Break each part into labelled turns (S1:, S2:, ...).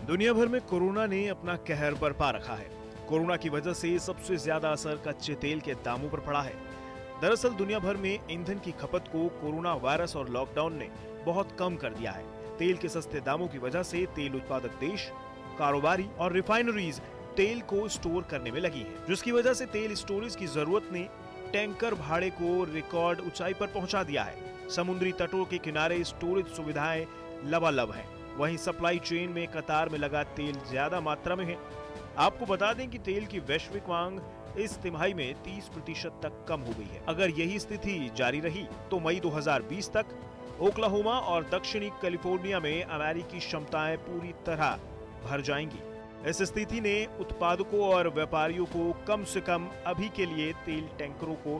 S1: दुनिया भर में कोरोना ने अपना कहर बरपा रखा है। कोरोना की वजह से सबसे ज्यादा असर कच्चे तेल के दामों पर पड़ा है। दरअसल दुनिया भर में ईंधन की खपत को कोरोना वायरस और लॉकडाउन ने बहुत कम कर दिया है। तेल के सस्ते दामों की वजह से तेल उत्पादक देश, कारोबारी और रिफाइनरीज तेल को स्टोर करने में लगी हैं, जिसकी वजह से तेल स्टोरेज की जरूरत ने टैंकर भाड़े को रिकॉर्ड ऊंचाई पर पहुंचा दिया है। समुद्री तटों के किनारे स्टोरेज सुविधाएं लबालब हैं। वहीं सप्लाई चेन में कतार में लगा तेल ज्यादा मात्रा में है। आपको बता दें कि तेल की वैश्विक मांग इस तिमाही में 30% तक कम हो गई है। अगर यही स्थिति जारी रही तो मई 2020 तक ओक्लाहोमा और दक्षिणी कैलिफोर्निया में अमेरिकी क्षमताएं पूरी तरह भर जाएंगी। इस स्थिति ने उत्पादकों और व्यापारियों को कम से कम अभी के लिए तेल टैंकरों को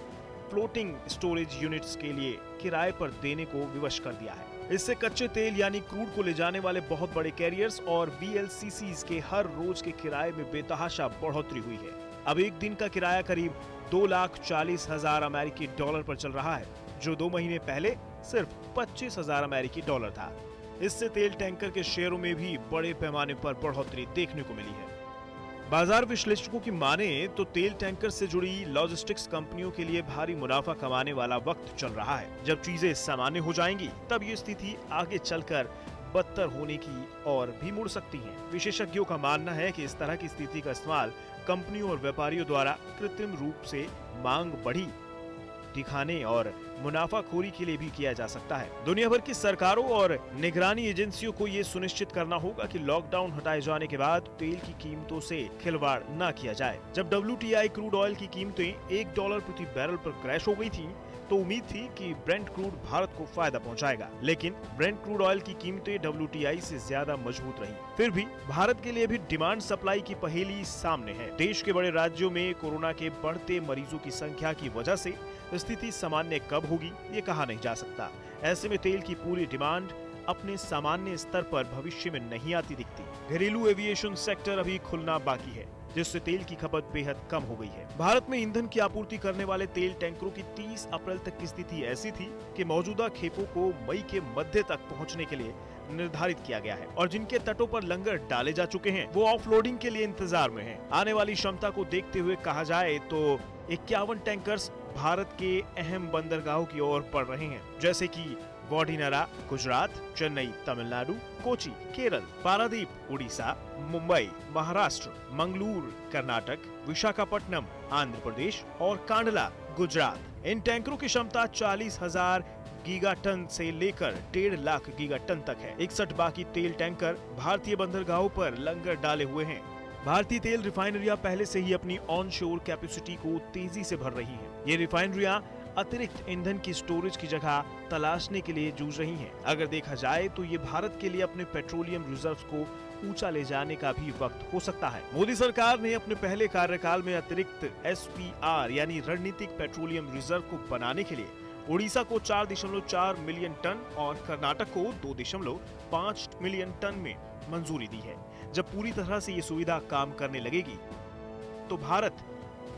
S1: फ्लोटिंग स्टोरेज यूनिट्स के लिए किराए पर देने को विवश कर दिया है। इससे कच्चे तेल यानी क्रूड को ले जाने वाले बहुत बड़े कैरियर्स और VLCCs के हर रोज के किराए में बेतहाशा बढ़ोतरी हुई है। अब एक दिन का किराया करीब 2,40,000 अमेरिकी डॉलर पर चल रहा है, जो 2 महीने पहले सिर्फ 25,000 अमेरिकी डॉलर था। इससे तेल टैंकर के शेयरों में भी बड़े पैमाने पर बढ़ोतरी देखने को मिली है। बाजार विश्लेषकों की माने तो तेल टैंकर से जुड़ी लॉजिस्टिक्स कंपनियों के लिए भारी मुनाफा कमाने वाला वक्त चल रहा है। जब चीजें सामान्य हो जाएंगी तब ये स्थिति आगे चलकर बदतर होने की ओर भी मुड़ सकती है। विशेषज्ञों का मानना है कि इस तरह की स्थिति का इस्तेमाल कंपनियों और व्यापारियों द्वारा कृत्रिम रूप से मांग बढ़ी दिखाने और मुनाफाखोरी के लिए भी किया जा सकता है। दुनिया भर की सरकारों और निगरानी एजेंसियों को ये सुनिश्चित करना होगा कि लॉकडाउन हटाए जाने के बाद तेल की कीमतों से खिलवाड़ न किया जाए। जब WTI क्रूड ऑयल की कीमतें $1 प्रति बैरल पर क्रैश हो गई थी तो उम्मीद थी कि ब्रेंट क्रूड भारत को फायदा पहुंचाएगा, लेकिन ब्रेंट क्रूड ऑयल की कीमतें WTI से ज्यादा मजबूत रही। फिर भी भारत के लिए भी डिमांड सप्लाई की पहेली सामने है। देश के बड़े राज्यों में कोरोना के बढ़ते मरीजों की संख्या की वजह से स्थिति सामान्य कब होगी ये कहा नहीं जा सकता। ऐसे में तेल की पूरी डिमांड अपने सामान्य स्तर पर भविष्य में नहीं आती दिखती। घरेलू एविएशन सेक्टर अभी खुलना बाकी है, जिससे तेल की खपत बेहद कम हो गई है। भारत में ईंधन की आपूर्ति करने वाले तेल टैंकरों की 30 अप्रैल तक की स्थिति ऐसी थी कि मौजूदा खेपों को मई के मध्य तक पहुंचने के लिए निर्धारित किया गया है और जिनके तटों पर लंगर डाले जा चुके हैं वो ऑफलोडिंग के लिए इंतजार में हैं। आने वाली क्षमता को देखते हुए कहा जाए तो 51 टैंकर्स भारत के अहम बंदरगाहों की ओर बढ़ रहे हैं, जैसे कि वाडीनारा गुजरात, चेन्नई तमिलनाडु, कोची केरल, पारादीप उड़ीसा, मुंबई महाराष्ट्र, मंगलूर कर्नाटक, विशाखापट्टनम आंध्र प्रदेश और कांडला गुजरात। इन टैंकरों की क्षमता 40,000 गीगाटन से लेकर 1.5 लाख गीगाटन तक है। 61 बाकी तेल टैंकर भारतीय बंदरगाहों पर लंगर डाले हुए हैं। भारतीय तेल रिफाइनरियां पहले से ही अपनी ऑन शोर कैपेसिटी को तेजी से भर रही हैं। ये रिफाइनरियां अतिरिक्त ईंधन की स्टोरेज की जगह तलाशने के लिए जूझ रही हैं। अगर देखा जाए तो ये भारत के लिए अपने पेट्रोलियम रिजर्व्स को ऊंचा ले जाने का भी वक्त हो सकता है। मोदी सरकार ने अपने पहले कार्यकाल में अतिरिक्त SPR यानी रणनीतिक पेट्रोलियम रिजर्व को बनाने के लिए उड़ीसा को 4.4 मिलियन टन और कर्नाटक को 2.5 मिलियन टन में मंजूरी दी है। जब पूरी तरह से ये सुविधा काम करने लगेगी तो भारत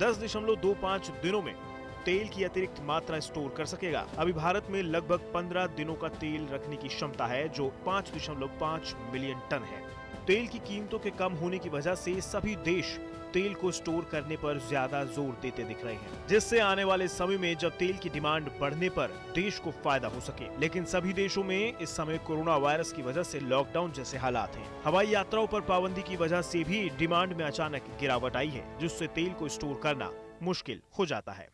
S1: 10.25 दिनों में तेल की अतिरिक्त मात्रा स्टोर कर सकेगा। अभी भारत में लगभग 15 दिनों का तेल रखने की क्षमता है, जो 5.5 मिलियन टन है। तेल की कीमतों के कम होने की वजह से सभी देश तेल को स्टोर करने पर ज्यादा जोर देते दिख रहे हैं, जिससे आने वाले समय में जब तेल की डिमांड बढ़ने पर देश को फायदा हो सके। लेकिन सभी देशों में इस समय कोरोना वायरस की वजह से लॉकडाउन जैसे हालात हैं। हवाई यात्राओं पर पाबंदी की वजह से भी डिमांड में अचानक गिरावट आई है, जिससे तेल को स्टोर करना मुश्किल हो जाता है।